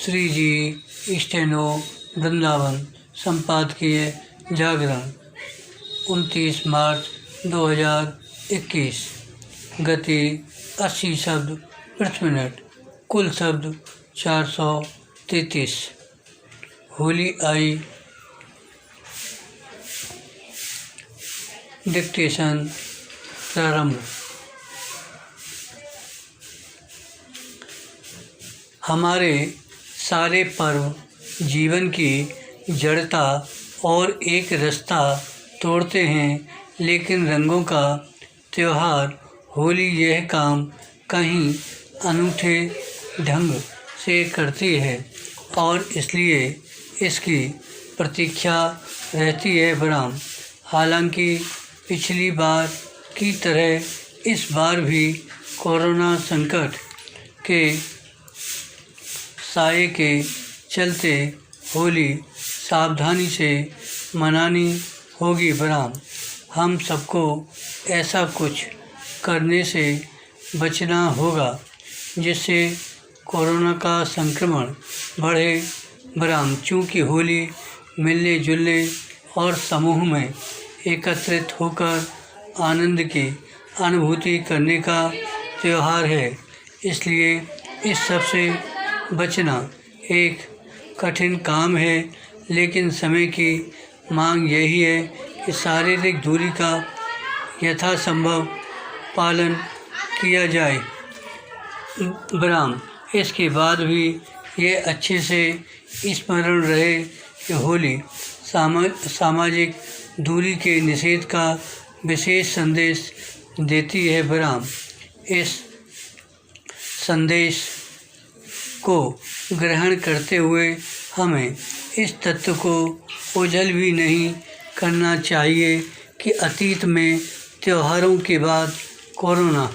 श्री जी steno Vrindavan संपादकीय जागरण 29 मार्च 2021। गति 80 शब्द प्रति मिनट। कुल शब्द 433। होली आई। डिक्टेशन प्रारंभ। हमारे सारे पर्व जीवन की जड़ता और एक रास्ता तोड़ते हैं, लेकिन रंगों का त्यौहार होली यह काम कहीं अनूठे ढंग से करती है और इसलिए इसकी प्रतीक्षा रहती है बराम। हालांकि पिछली बार की तरह इस बार भी कोरोना संकट के साए के चलते होली सावधानी से मनानी होगी बराम। हम सबको ऐसा कुछ करने से बचना होगा जिससे कोरोना का संक्रमण बढ़े बराम। चूँकि होली मिलने जुलने और समूह में एकत्रित होकर आनंद की अनुभूति करने का त्यौहार है, इसलिए इस सब से बचना एक कठिन काम है, लेकिन समय की मांग यही है कि शारीरिक दूरी का यथासंभव पालन किया जाए बराम। इसके बाद भी ये अच्छे से स्मरण रहे कि होली सामाजिक दूरी के निषेध का विशेष संदेश देती है बराम। इस संदेश को ग्रहण करते हुए हमें इस तथ्य को ओझल भी नहीं करना चाहिए कि अतीत में त्योहारों के बाद कोरोना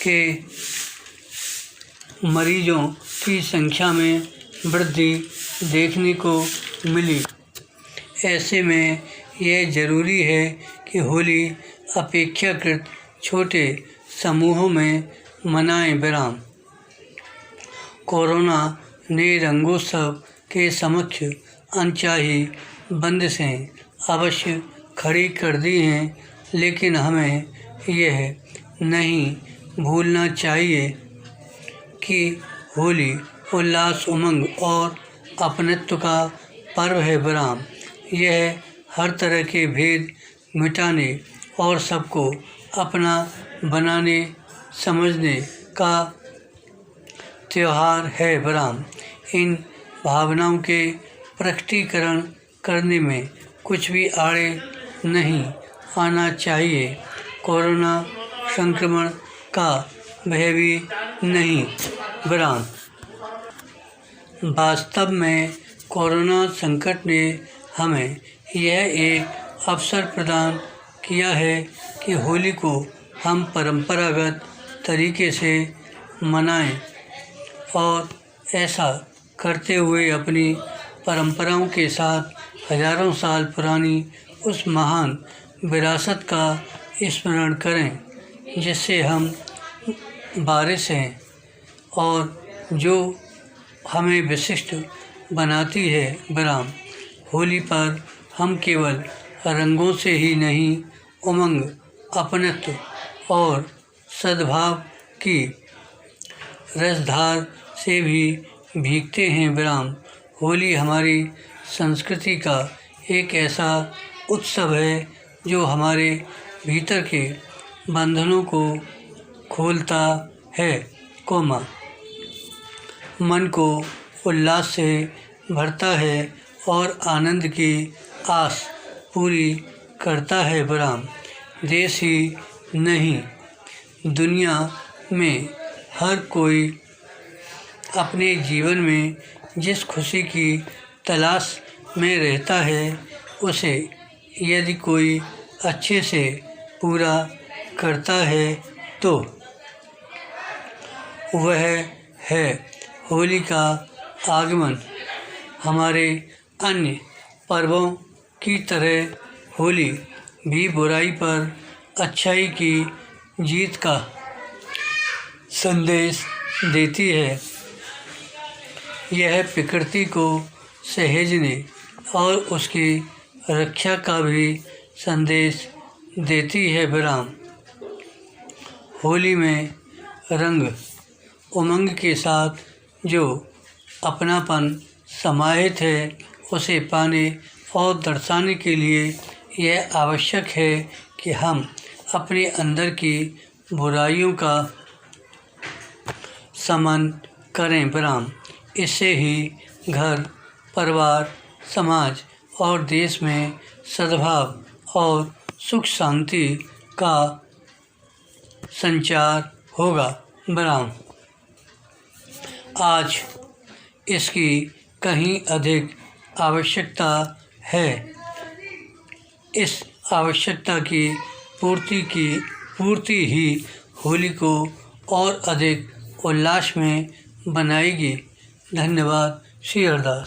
के मरीजों की संख्या में वृद्धि देखने को मिली। ऐसे में यह ज़रूरी है कि होली अपेक्षाकृत छोटे समूहों में मनाएं बराम। कोरोना ने रंगोत्सव के समक्ष अनचाही बंदिशें अवश्य खड़ी कर दी हैं, लेकिन हमें यह नहीं भूलना चाहिए कि होली उल्लास, उमंग और अपनत्व का पर्व है बराम। यह हर तरह के भेद मिटाने और सबको अपना बनाने समझने का त्यौहार है बराम। इन भावनाओं के प्रकटीकरण करने में कुछ भी आड़े नहीं आना चाहिए। कोरोना संक्रमण का भय भी नहीं बराम। वास्तव में कोरोना संकट ने हमें यह एक अवसर प्रदान किया है कि होली को हम परंपरागत तरीके से मनाएं और ऐसा करते हुए अपनी परंपराओं के साथ हजारों साल पुरानी उस महान विरासत का स्मरण करें जिससे हम वारिस हैं और जो हमें विशिष्ट बनाती है बराम। होली पर हम केवल रंगों से ही नहीं, उमंग, अपनत्व और सद्भाव की रसधार से भी भीगते हैं बराम। होली हमारी संस्कृति का एक ऐसा उत्सव है जो हमारे भीतर के बंधनों को खोलता है, मन को उल्लास से भरता है और आनंद की आस पूरी करता है बराम। देश ही नहीं, दुनिया में हर कोई अपने जीवन में जिस खुशी की तलाश में रहता है, उसे यदि कोई अच्छे से पूरा करता है तो वह है होली का आगमन। हमारे अन्य पर्वों की तरह होली भी बुराई पर अच्छाई की जीत का संदेश देती है। यह प्रकृति को सहेजने और उसकी रक्षा का भी संदेश देती है। विराम। होली में रंग उमंग के साथ जो अपनापन समाहित है उसे पाने और दर्शाने के लिए यह आवश्यक है कि हम अपने अंदर की बुराइयों का शमन करें। विराम। इससे ही घर, परिवार, समाज और देश में सद्भाव और सुख शांति का संचार होगा। विराम। आज इसकी कहीं अधिक आवश्यकता है। इस आवश्यकता की पूर्ति ही होली को और अधिक उल्लास में बनाएगी। धन्यवाद। श्री हरदास।